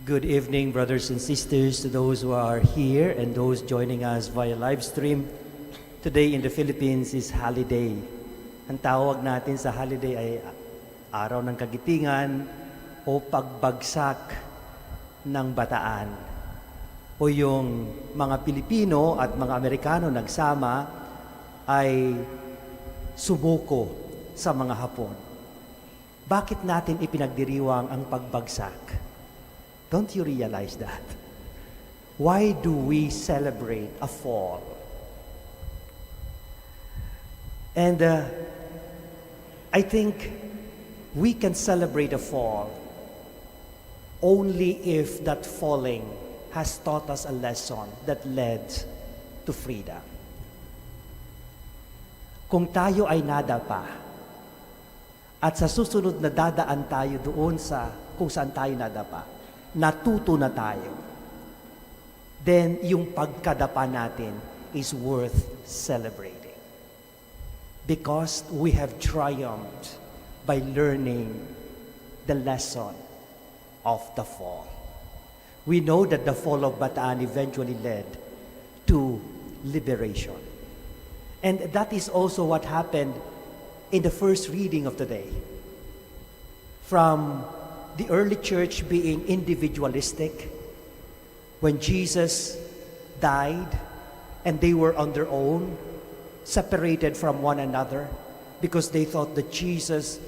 Good evening, brothers and sisters, to those who are here and those joining us via live stream. Today in the Philippines is holiday. Ang tawag natin sa holiday ay araw ng kagitingan o pagbagsak ng bataan. O yung mga Pilipino at mga Amerikano nagsama ay sumuko sa mga Hapon. Bakit natin ipinagdiriwang ang pagbagsak? Don't you realize that? Why do we celebrate a fall? And I think we can celebrate a fall only if that falling has taught us a lesson that led to freedom. Kung tayo ay nadapa at sa susunod na dadaan tayo doon sa kung saan tayo nadapa, natuto na tayo, then yung pagkadapa natin is worth celebrating. Because we have triumphed by learning the lesson of the fall. We know that the fall of Bataan eventually led to liberation. And that is also what happened in the first reading of the day. From the early church being individualistic, when Jesus died and they were on their own, separated from one another because they thought that Jesus,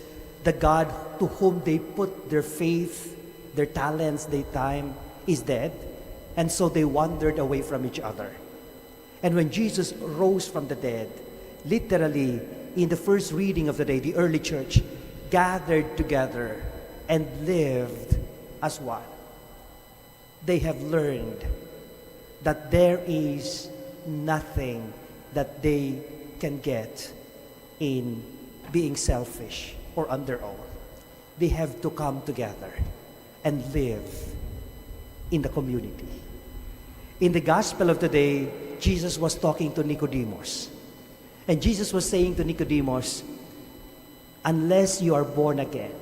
the God to whom they put their faith, their talents, their time, is dead. And so they wandered away from each other. And when Jesus rose from the dead, literally in the first reading of the day, the early church gathered together and lived as one. They have learned that there is nothing that they can get in being selfish or on their own. They have to come together and live in the community. In the gospel of today, Jesus was talking to Nicodemus. And Jesus was saying to Nicodemus, unless you are born again,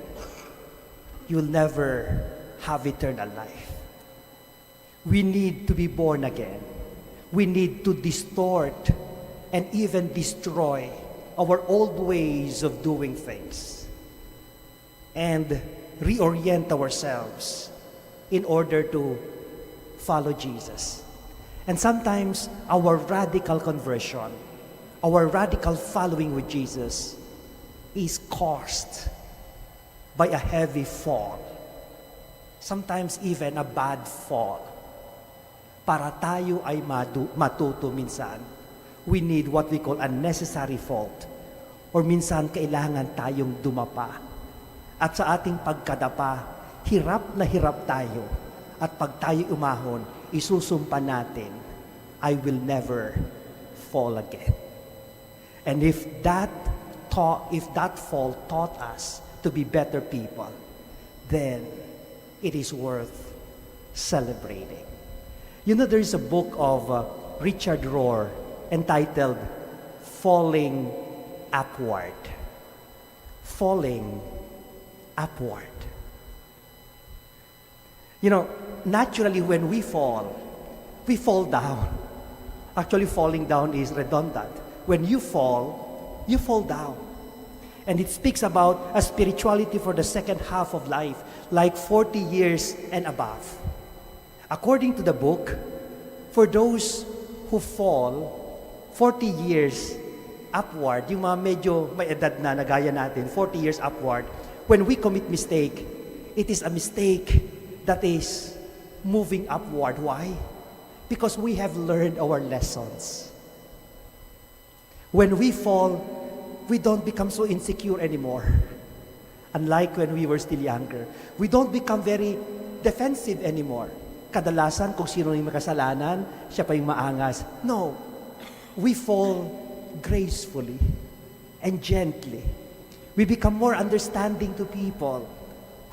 you'll never have eternal life. We need to be born again. We need to distort and even destroy our old ways of doing things and reorient ourselves in order to follow Jesus. And sometimes our radical conversion, our radical following with Jesus is caused by a heavy fall. Sometimes even a bad fall. Para tayo ay matuto minsan, we need what we call a necessary fault. Or minsan kailangan tayong dumapa. At sa ating pagkadapa, hirap na hirap tayo. At pag tayo umahon, isusumpa natin, I will never fall again. And if that fall taught us to be better people, then it is worth celebrating. You know, there is a book of Richard Rohr entitled Falling Upward. Falling Upward. You know, naturally when we fall down. Actually, falling down is redundant. When you fall down. And it speaks about a spirituality for the second half of life, like 40 years and above. According to the book, for those who fall 40 years upward, yung mga medyo may edad na nagaya natin, 40 years upward, when we commit mistake, it is a mistake that is moving upward. Why? Because we have learned our lessons. When we fall, we don't become so insecure anymore. Unlike when we were still younger. We don't become very defensive anymore. Kadalasan, kung sino yung makasalanan, siya pa yung maangas. No. We fall gracefully and gently. We become more understanding to people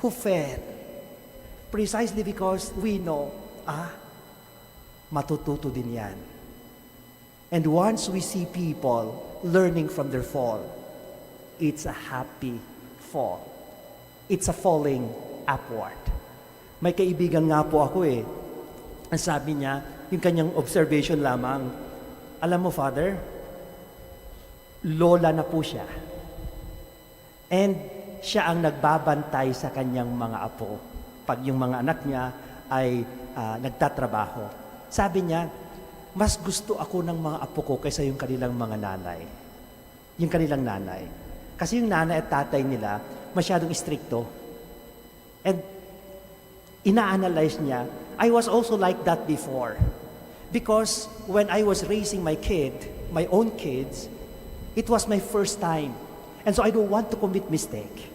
who fell. Precisely because we know, matututo din yan. And once we see people learning from their fall, it's a happy fall. It's a falling upward. May kaibigan nga po ako eh. Ang sabi niya, yung kanyang observation lamang, alam mo, Father, lola na po siya. And siya ang nagbabantay sa kanyang mga apo. Pag yung mga anak niya ay nagtatrabaho. Sabi niya, mas gusto ako ng mga apo ko kaysa yung kanilang mga nanay. Yung kanilang nanay. Kasi yung nanay at tatay nila, masyadong istrikto. And ina-analyze niya, I was also like that before. Because when I was raising my own kids, it was my first time. And so I don't want to commit mistake.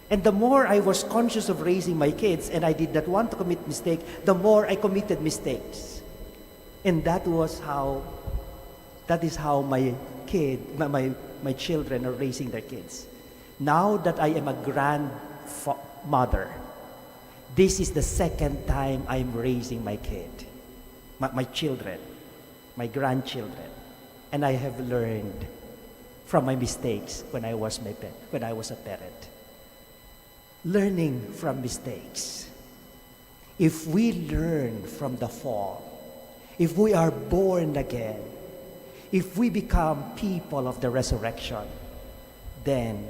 And the more I was conscious of raising my kids and I did not want to commit mistake, the more I committed mistakes. And that is how my children are raising their kids. Now that I am a grandmother, this is the second time I'm raising my kid, my children, my grandchildren. And I have learned from my mistakes when I was a parent. Learning from mistakes. If we learn from the fall, if we are born again, if we become people of the resurrection, then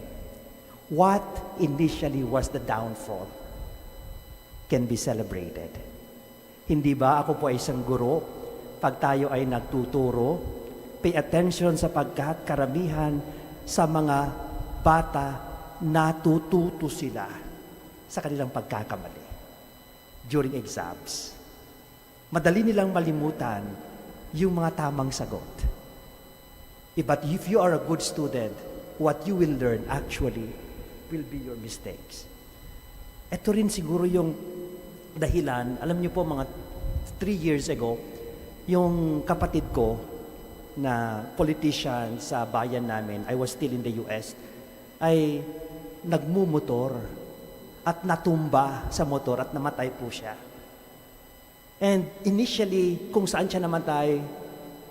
what initially was the downfall can be celebrated. Hindi ba ako po ay isang guro? Pag tayo ay nagtuturo, pay attention sapagkat karamihan sa mga bata natututo sila sa kanilang pagkakamali during exams. Madali nilang malimutan yung mga tamang sagot. But if you are a good student, what you will learn actually will be your mistakes. Ito rin siguro yung dahilan, alam niyo po mga 3 years ago, yung kapatid ko na politician sa bayan namin, I was still in the US, ay nagmumotor at natumba sa motor at namatay po siya. And initially, kung saan siya namatay,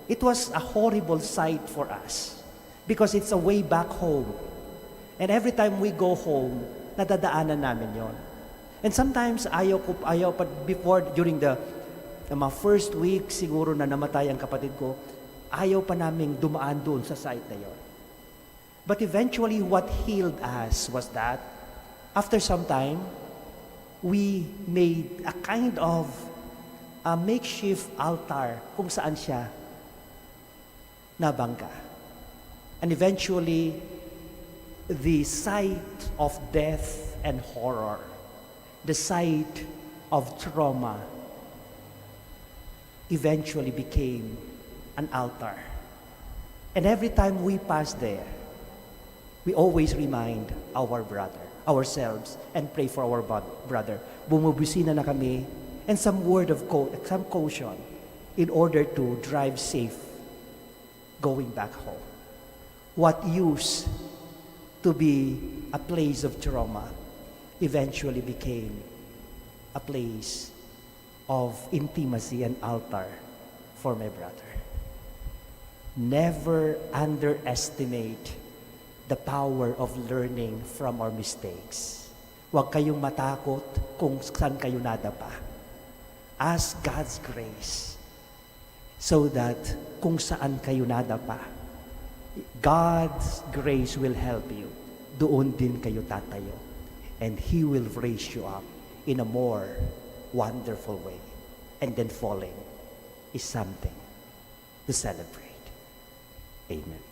it was a horrible sight for us because it's a way back home. And every time we go home, nadadaanan namin yon. And sometimes ayaw pa before, during the mga first week siguro na namatay ang kapatid ko, ayaw pa naming dumaan doon sa site na yon. But eventually, what healed us was that after some time, we made a kind of a makeshift altar kung saan siya nabangga. And eventually, the sight of death and horror, the sight of trauma, eventually became an altar. And every time we pass there, we always remind ourselves, and pray for our brother. Bumubusina na kami, and some word of some caution in order to drive safe going back home. What used to be a place of trauma eventually became a place of intimacy and altar for my brother. Never underestimate the power of learning from our mistakes. Huwag kayong matakot kung saan kayo nadapa. Ask God's grace so that kung saan kayo nadapa, God's grace will help you. Doon din kayo tatayo. And He will raise you up in a more wonderful way. And then falling is something to celebrate. Amen.